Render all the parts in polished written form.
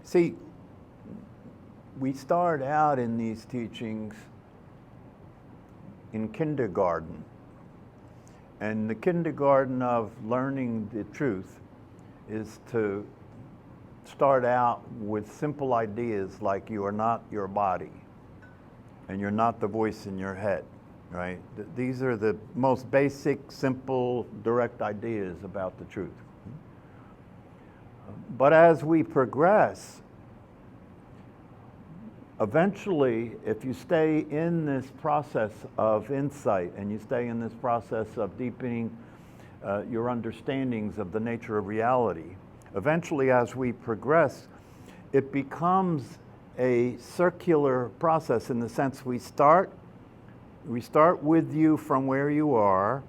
See, we start out in these teachings in kindergarten. And the kindergarten of learning the truth is to start out with simple ideas like you are not your body and you're not the voice in your head, right? These are the most basic, simple, direct ideas about the truth. But as we progress, eventually, if you stay in this process of insight and you stay in this process of deepening your understandings of the nature of reality, eventually as we progress, it becomes a circular process in the sense we start with you from where you are,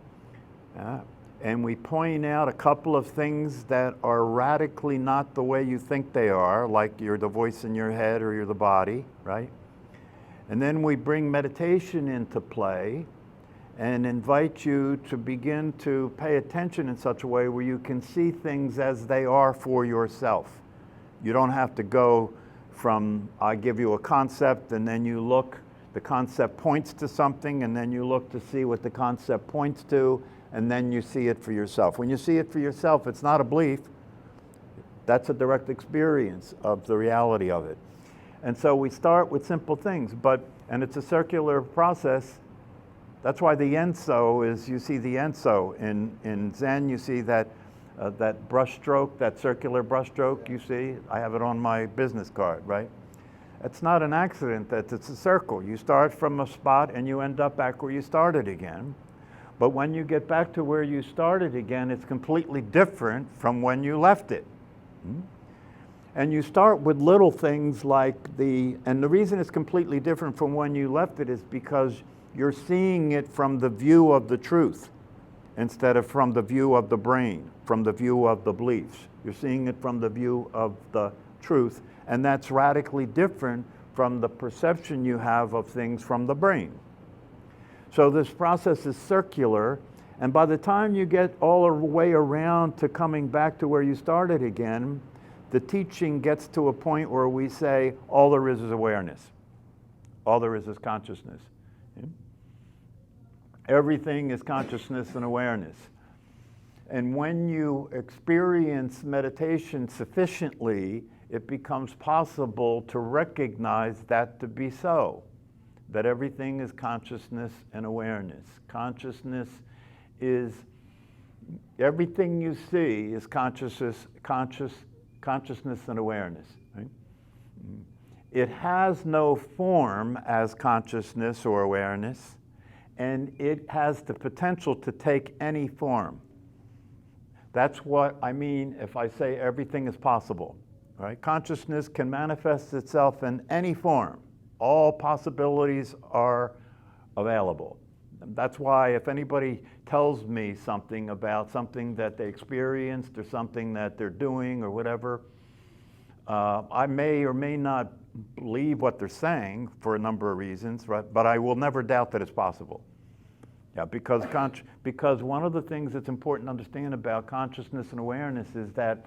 and we point out a couple of things that are radically not the way you think they are, like you're the voice in your head or you're the body, right? And then we bring meditation into play and invite you to begin to pay attention in such a way where you can see things as they are for yourself. You don't have to go from, I give you a concept and then you look, the concept points to something and then you look to see what the concept points to, and then you see it for yourself. When you see it for yourself, it's not a belief. That's a direct experience of the reality of it. And so we start with simple things, and it's a circular process. That's why the Enso is, you see the Enso. In Zen, you see that brush stroke, that circular brush stroke, you see? I have it on my business card, right? It's not an accident that it's a circle. You start from a spot and you end up back where you started again. But when you get back to where you started again, it's completely different from when you left it. And you start with little things like and the reason it's completely different from when you left it is because you're seeing it from the view of the truth instead of from the view of the brain, from the view of the beliefs. You're seeing it from the view of the truth, and that's radically different from the perception you have of things from the brain. So this process is circular, and by the time you get all the way around to coming back to where you started again, the teaching gets to a point where we say, all there is awareness. All there is consciousness. Everything is consciousness and awareness. And when you experience meditation sufficiently, it becomes possible to recognize that to be so. That everything is consciousness and awareness. Consciousness is, everything you see is consciousness and awareness. Right? It has no form as consciousness or awareness, and it has the potential to take any form. That's what I mean if I say everything is possible. Right? Consciousness can manifest itself in any form. All possibilities are available. That's why if anybody tells me something about something that they experienced or something that they're doing or whatever, I may or may not believe what they're saying for a number of reasons, right? But I will never doubt that it's possible. Yeah, because one of the things that's important to understand about consciousness and awareness is that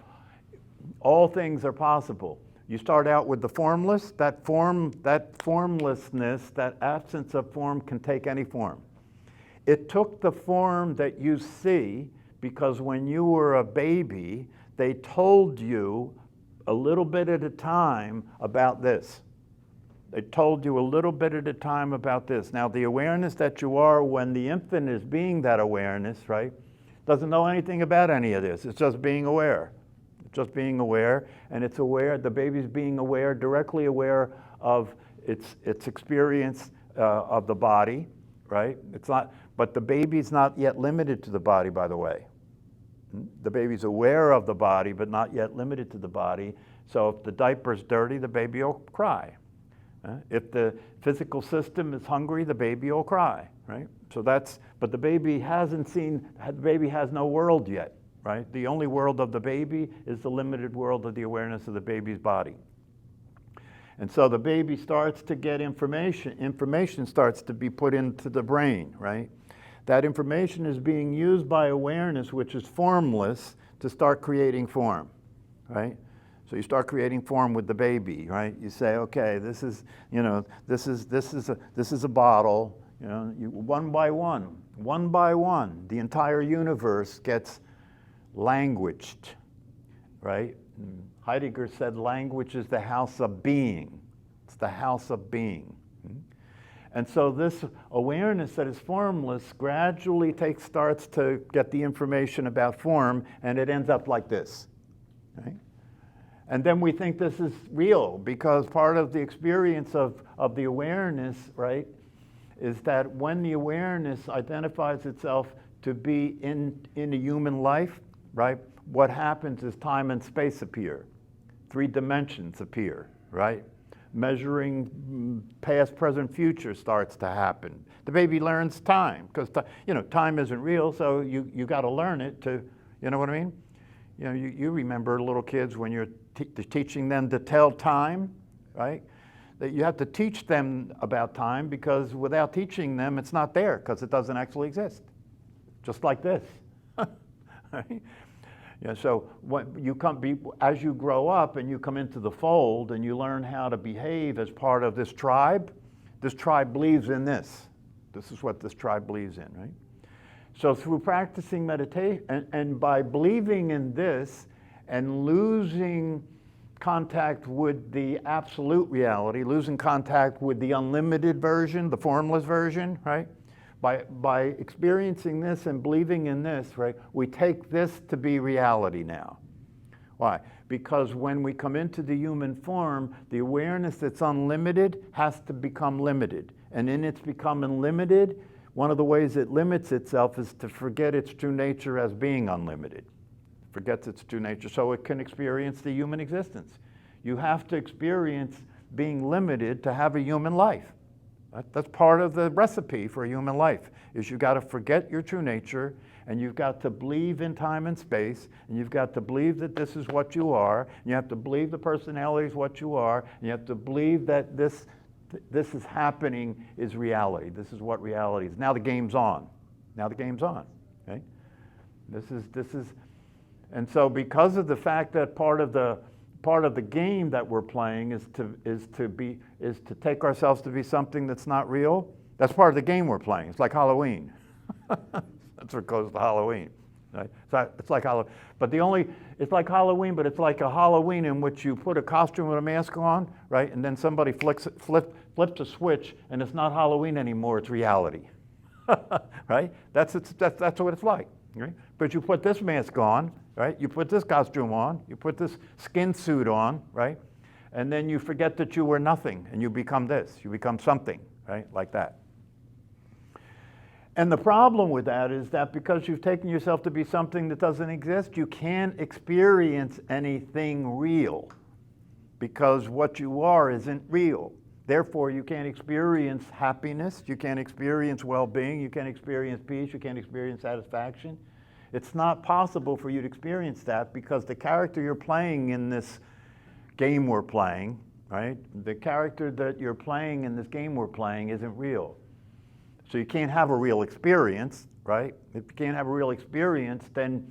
all things are possible. You start out with the formless, that formlessness, that absence of form can take any form. It took the form that you see because when you were a baby, they told you a little bit at a time about this. They told you a little bit at a time about this. Now, the awareness that you are when the infant is being that awareness, right, doesn't know anything about any of this. It's just being aware. Just being aware, and it's aware, the baby's being aware, directly aware of its experience of the body, right? It's not, but the baby's not yet limited to the body, by the way. The baby's aware of the body, but not yet limited to the body. So if the diaper's dirty, the baby will cry. If the physical system is hungry, the baby will cry, right? So but the baby has no world yet. Right? The only world of the baby is the limited world of the awareness of the baby's body. And so the baby starts to get information starts to be put into the brain, right? That information is being used by awareness, which is formless, to start creating form, right? So you start creating form with the baby, right? You say, okay, this is a bottle. You know, one by one, the entire universe gets languaged, right? Heidegger said language is the house of being. It's the house of being. And so this awareness that is formless gradually starts to get the information about form, and it ends up like this, right? And then we think this is real because part of the experience of the awareness, right, is that when the awareness identifies itself to be in a human life, right, what happens is time and space appear. 3 dimensions appear, right? Measuring past, present, future starts to happen. The baby learns time because time isn't real, so you got to learn it to, you know what I mean? You know, you remember little kids when you're teaching them to tell time, right? That you have to teach them about time because without teaching them, it's not there because it doesn't actually exist. Just like this, right? Yeah, so as you grow up and you come into the fold and you learn how to behave as part of this tribe believes in this. This is what this tribe believes in, right? So through practicing meditation and by believing in this and losing contact with the absolute reality, losing contact with the unlimited version, the formless version, right? By experiencing this and believing in this, right, we take this to be reality now. Why? Because when we come into the human form, the awareness that's unlimited has to become limited. And in its becoming limited, one of the ways it limits itself is to forget its true nature as being unlimited. Forgets its true nature so it can experience the human existence. You have to experience being limited to have a human life. That's part of the recipe for a human life, is you've got to forget your true nature, and you've got to believe in time and space, and you've got to believe that this is what you are, and you have to believe the personality is what you are, and you have to believe that this is happening is reality. This is what reality is. Now the game's on. Now the game's on, okay? This is, and so because of the fact that part of the game that we're playing is to take ourselves to be something that's not real. That's part of the game we're playing. It's like Halloween. That's what goes to Halloween, right? So it's like Halloween, it's like Halloween, but it's like a Halloween in which you put a costume with a mask on, right? And then somebody flips a switch, and it's not Halloween anymore. It's reality, right? That's what it's like, right? But you put this mask on, right? You put this costume on, you put this skin suit on, right? And then you forget that you were nothing and you become this, you become something, right? Like that. And the problem with that is that because you've taken yourself to be something that doesn't exist, you can't experience anything real because what you are isn't real. Therefore, you can't experience happiness, you can't experience well-being, you can't experience peace, you can't experience satisfaction. It's not possible for you to experience that because the character you're playing in this game we're playing, right? The character that you're playing in this game we're playing isn't real. So you can't have a real experience, right? If you can't have a real experience, then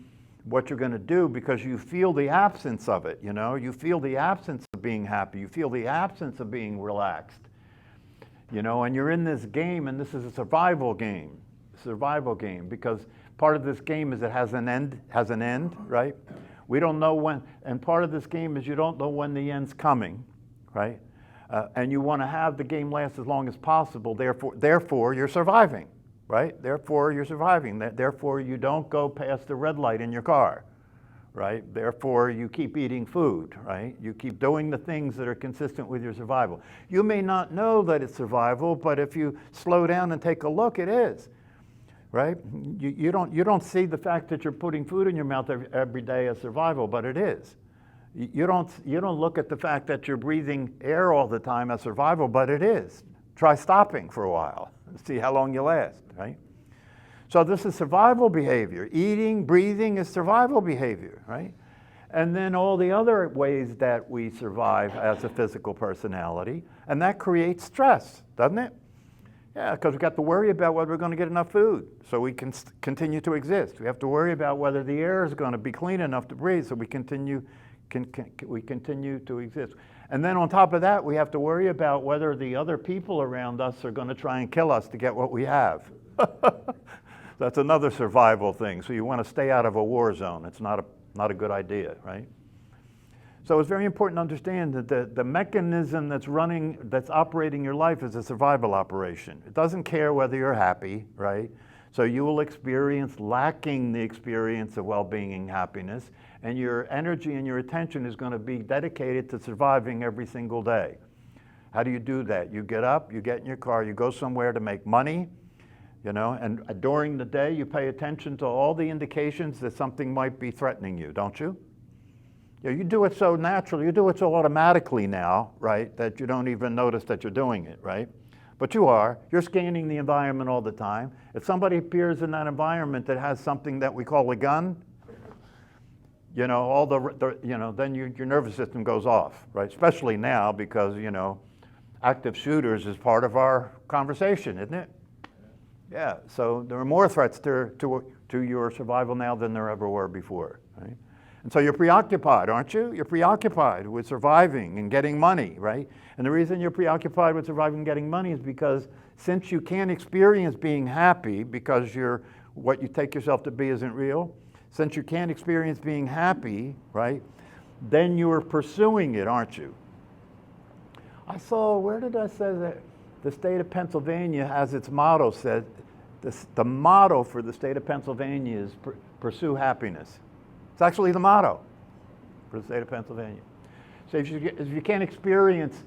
what you're going to do, because you feel the absence of it, you know? You feel the absence of being happy. You feel the absence of being relaxed, you know? And you're in this game, and this is a survival game. Because part of this game is it has an end, right? We don't know when, and part of this game is you don't know when the end's coming, right? And you want to have the game last as long as possible, therefore you're surviving, right? Therefore you're surviving. Therefore you don't go past the red light in your car, right? Therefore you keep eating food, right? You keep doing the things that are consistent with your survival. You may not know that it's survival, but if you slow down and take a look, it is. Right? You don't see the fact that you're putting food in your mouth every day as survival, but it is. You don't look at the fact that you're breathing air all the time as survival, but it is. Try stopping for a while and see how long you last, right? So this is survival behavior. Eating, breathing is survival behavior, right? And then all the other ways that we survive as a physical personality, and that creates stress, doesn't it? Yeah, because we've got to worry about whether we're going to get enough food so we can continue to exist. We have to worry about whether the air is going to be clean enough to breathe so we continue we continue to exist. And then on top of that, we have to worry about whether the other people around us are going to try and kill us to get what we have. That's another survival thing. So you want to stay out of a war zone. It's not a good idea, right? So it's very important to understand that the mechanism that's operating your life is a survival operation. It doesn't care whether you're happy, right? So you will experience lacking the experience of well-being and happiness, and your energy and your attention is going to be dedicated to surviving every single day. How do you do that? You get up, you get in your car, you go somewhere to make money, you know, and during the day you pay attention to all the indications that something might be threatening you, don't you? You do it so naturally, you do it so automatically now, right, that you don't even notice that you're doing it, right? But you're scanning the environment all the time. If somebody appears in that environment that has something that we call a gun, you know, then your nervous system goes off, right? Especially now because, you know, active shooters is part of our conversation, isn't it? Yeah, so there are more threats to your survival now than there ever were before, right? And so you're preoccupied, aren't you? You're preoccupied with surviving and getting money, right? And the reason you're preoccupied with surviving and getting money is because since you can't experience being happy because what you take yourself to be isn't real, since you can't experience being happy, right, then you're pursuing it, aren't you? Where did I say that? The state of Pennsylvania has its motto said, the motto for the state of Pennsylvania is pursue happiness. It's actually the motto for the state of Pennsylvania. So if you can't experience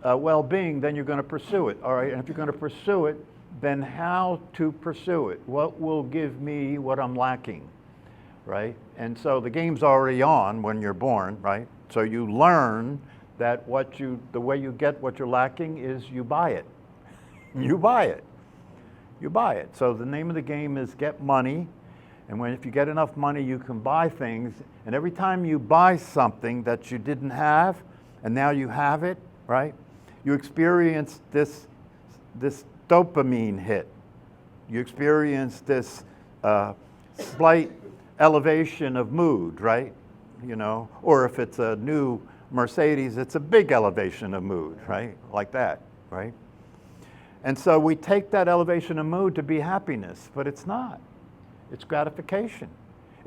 well-being, then you're going to pursue it, all right? And if you're going to pursue it, then how to pursue it? What will give me what I'm lacking, right? And so the game's already on when you're born, right? So you learn that the way you get what you're lacking is you buy it. You buy it. You buy it. So the name of the game is get money. And if you get enough money, you can buy things. And every time you buy something that you didn't have, and now you have it, right? You experience this dopamine hit. You experience this slight elevation of mood, right? You know, or if it's a new Mercedes, it's a big elevation of mood, right? Like that, right? And so we take that elevation of mood to be happiness, but it's not. It's gratification.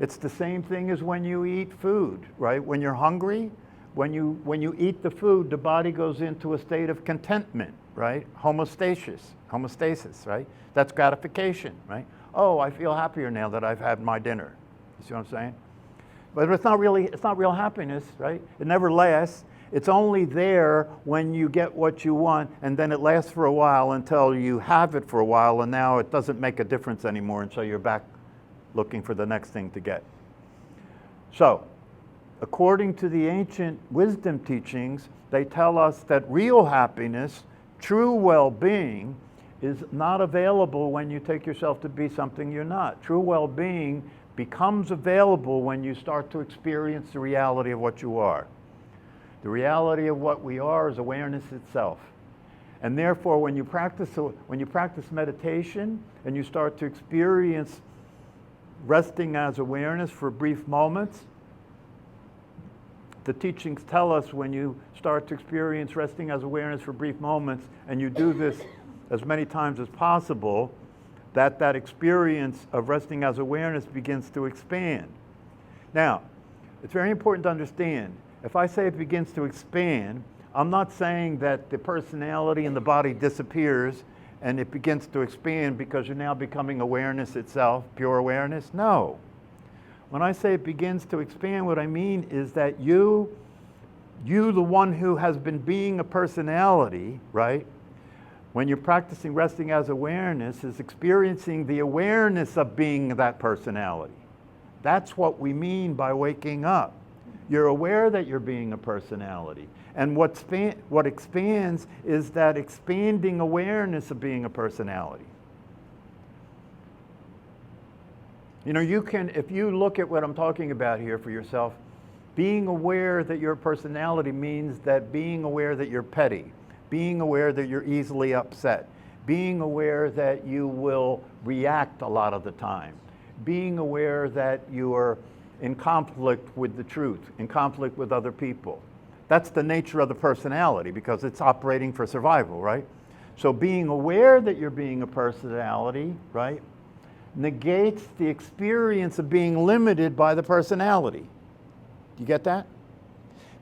It's the same thing as when you eat food, right? When you're hungry, when you eat the food, the body goes into a state of contentment, right? Homeostasis, right? That's gratification, right? Oh, I feel happier now that I've had my dinner. You see what I'm saying? But it's not real happiness, right? It never lasts. It's only there when you get what you want, and then it lasts for a while until you have it for a while, and now it doesn't make a difference anymore, and so you're back looking for the next thing to get. So, according to the ancient wisdom teachings, they tell us that real happiness, true well-being, is not available when you take yourself to be something you're not. True well-being becomes available when you start to experience the reality of what you are. The reality of what we are is awareness itself. And therefore, when you practice meditation and you start to experience resting as awareness for brief moments, the teachings tell us when you start to experience resting as awareness for brief moments, and you do this as many times as possible, that experience of resting as awareness begins to expand. Now, it's very important to understand, if I say it begins to expand, I'm not saying that the personality in the body disappears and it begins to expand because you're now becoming awareness itself, pure awareness. No. When I say it begins to expand, what I mean is that you, the one who has been being a personality, right? When you're practicing resting as awareness, is experiencing the awareness of being that personality. That's what we mean by waking up. You're aware that you're being a personality. And what expands is that expanding awareness of being a personality. You know, if you look at what I'm talking about here for yourself, being aware that you're a personality means that being aware that you're petty, being aware that you're easily upset, being aware that you will react a lot of the time, being aware that you are in conflict with the truth, in conflict with other people. That's the nature of the personality, because it's operating for survival, right? So being aware that you're being a personality, right, negates the experience of being limited by the personality. Do you get that?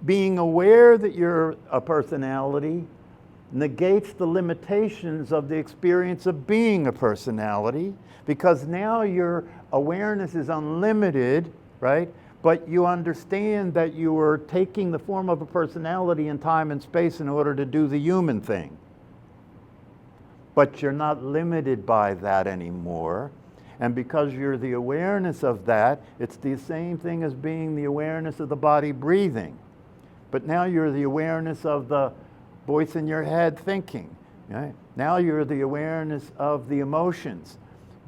Being aware that you're a personality negates the limitations of the experience of being a personality, because now your awareness is unlimited, right? But you understand that you are taking the form of a personality in time and space in order to do the human thing. But you're not limited by that anymore. And because you're the awareness of that, it's the same thing as being the awareness of the body breathing. But now you're the awareness of the voice in your head thinking. Right? Now you're the awareness of the emotions.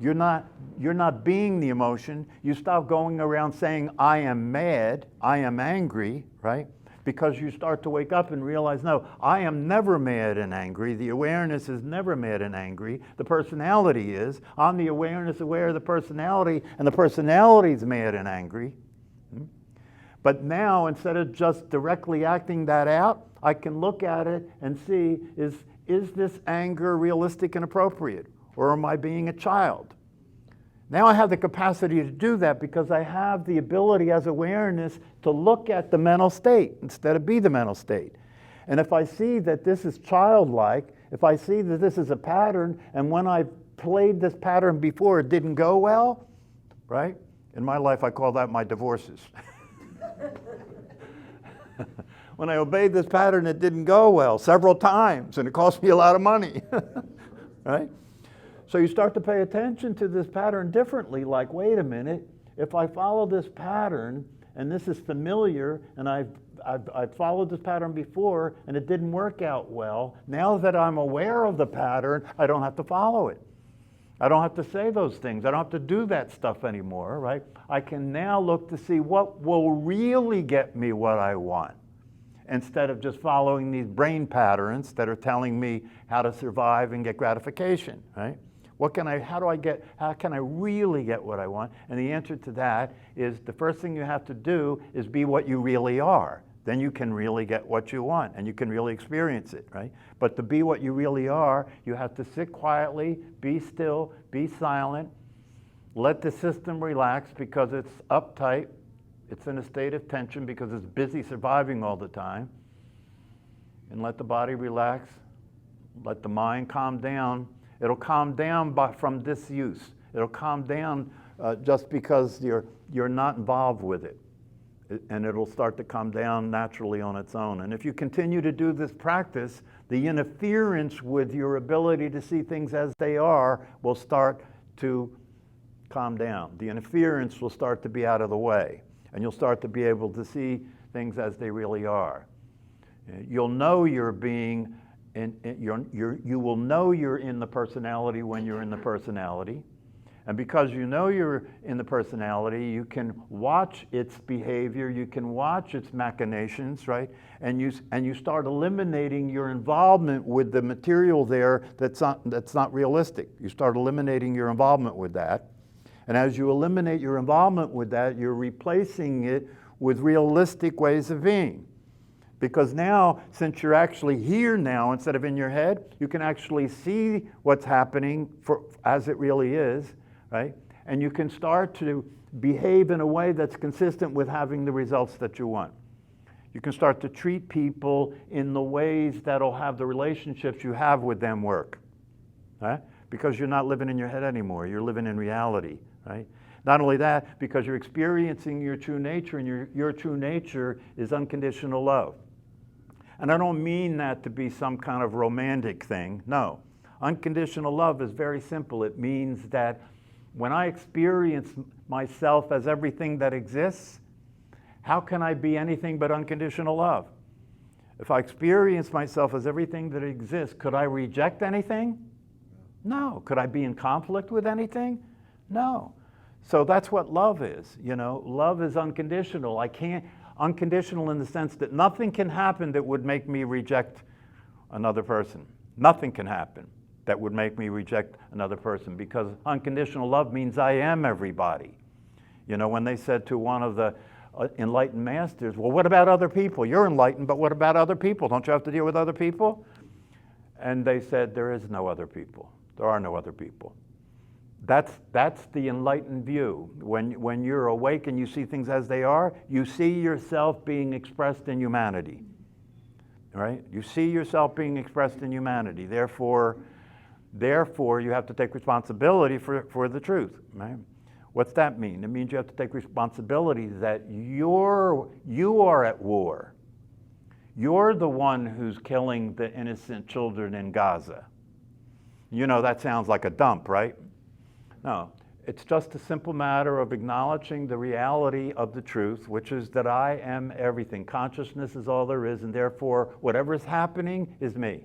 You're not being the emotion. You stop going around saying, I am mad, I am angry, right? Because you start to wake up and realize, no, I am never mad and angry. The awareness is never mad and angry. The personality is. I'm the awareness aware of the personality, and the personality is mad and angry. But now, instead of just directly acting that out, I can look at it and see, is this anger realistic and appropriate? Or am I being a child? Now I have the capacity to do that because I have the ability as awareness to look at the mental state instead of be the mental state. And if I see that this is childlike, if I see that this is a pattern, and when I played this pattern before it didn't go well, right? In my life I call that my divorces. When I obeyed this pattern, it didn't go well several times, and it cost me a lot of money, right? So you start to pay attention to this pattern differently, like, wait a minute, if I follow this pattern, and this is familiar, and I've followed this pattern before, and it didn't work out well, now that I'm aware of the pattern, I don't have to follow it. I don't have to say those things. I don't have to do that stuff anymore, right? I can now look to see what will really get me what I want, instead of just following these brain patterns that are telling me how to survive and get gratification, right? How can I really get what I want? And the answer to that is the first thing you have to do is be what you really are. Then you can really get what you want and you can really experience it, right? But to be what you really are, you have to sit quietly, be still, be silent, let the system relax because it's uptight, it's in a state of tension because it's busy surviving all the time, and let the body relax, let the mind calm down. It'll calm down from disuse. It'll calm down just because you're not involved with it. And it'll start to calm down naturally on its own. And if you continue to do this practice, the interference with your ability to see things as they are will start to calm down. The interference will start to be out of the way. And you'll start to be able to see things as they really are. You'll know you're being you will know you're in the personality when you're in the personality. And because you know you're in the personality, you can watch its behavior, you can watch its machinations, right? And you start eliminating your involvement with the material there that's not realistic. You start eliminating your involvement with that. And as you eliminate your involvement with that, you're replacing it with realistic ways of being. Because now, since you're actually here now instead of in your head, you can actually see what's happening as it really is, right? And you can start to behave in a way that's consistent with having the results that you want. You can start to treat people in the ways that'll have the relationships you have with them work, right? Because you're not living in your head anymore, you're living in reality, right? Not only that, because you're experiencing your true nature, and your true nature is unconditional love. And I don't mean that to be some kind of romantic thing. No. Unconditional love is very simple. It means that when I experience myself as everything that exists, how can I be anything but unconditional love? If I experience myself as everything that exists, could I reject anything? No. Could I be in conflict with anything? No. So that's what love is. You know, love is unconditional. Unconditional in the sense that nothing can happen that would make me reject another person. Nothing can happen that would make me reject another person, because unconditional love means I am everybody. You know, when they said to one of the enlightened masters, well, what about other people? You're enlightened, but what about other people? Don't you have to deal with other people? And they said, there is no other people. There are no other people. That's the enlightened view. When you're awake and you see things as they are, you see yourself being expressed in humanity. Right? You see yourself being expressed in humanity. Therefore, you have to take responsibility for the truth. Right? What's that mean? It means you have to take responsibility that you are at war. You're the one who's killing the innocent children in Gaza. You know, that sounds like a dump, right? No, it's just a simple matter of acknowledging the reality of the truth, which is that I am everything. Consciousness is all there is, and therefore, whatever is happening is me.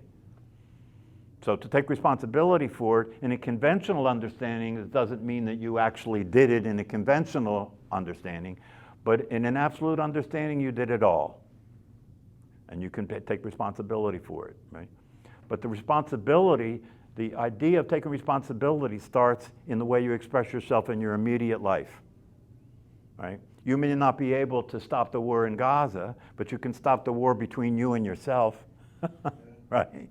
So to take responsibility for it, in a conventional understanding, it doesn't mean that you actually did it in a conventional understanding, but in an absolute understanding, you did it all. And you can take responsibility for it, right? But the responsibility, the idea of taking responsibility starts in the way you express yourself in your immediate life, right? You may not be able to stop the war in Gaza, but you can stop the war between you and yourself, right?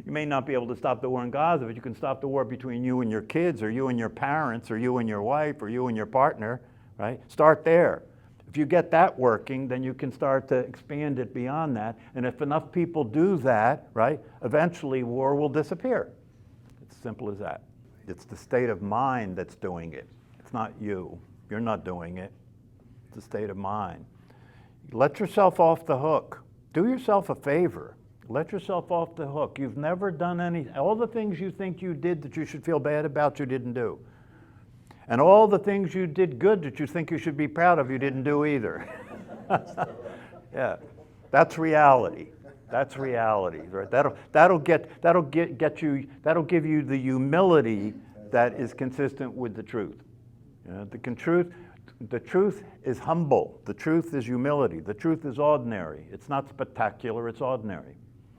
You may not be able to stop the war in Gaza, but you can stop the war between you and your kids, or you and your parents, or you and your wife, or you and your partner, right? Start there. If you get that working, then you can start to expand it beyond that. And if enough people do that, right, eventually war will disappear. It's simple as that. It's the state of mind that's doing it. It's not you. You're not doing it. It's the state of mind. Let yourself off the hook. Do yourself a favor. Let yourself off the hook. You've never done all the things you think you did that you should feel bad about, you didn't do. And all the things you did good that you think you should be proud of, you didn't do either. Yeah, that's reality. That's reality, right? That'll give you the humility that is consistent with the truth. You know, the truth is humble. The truth is humility. The truth is ordinary. It's not spectacular, it's ordinary.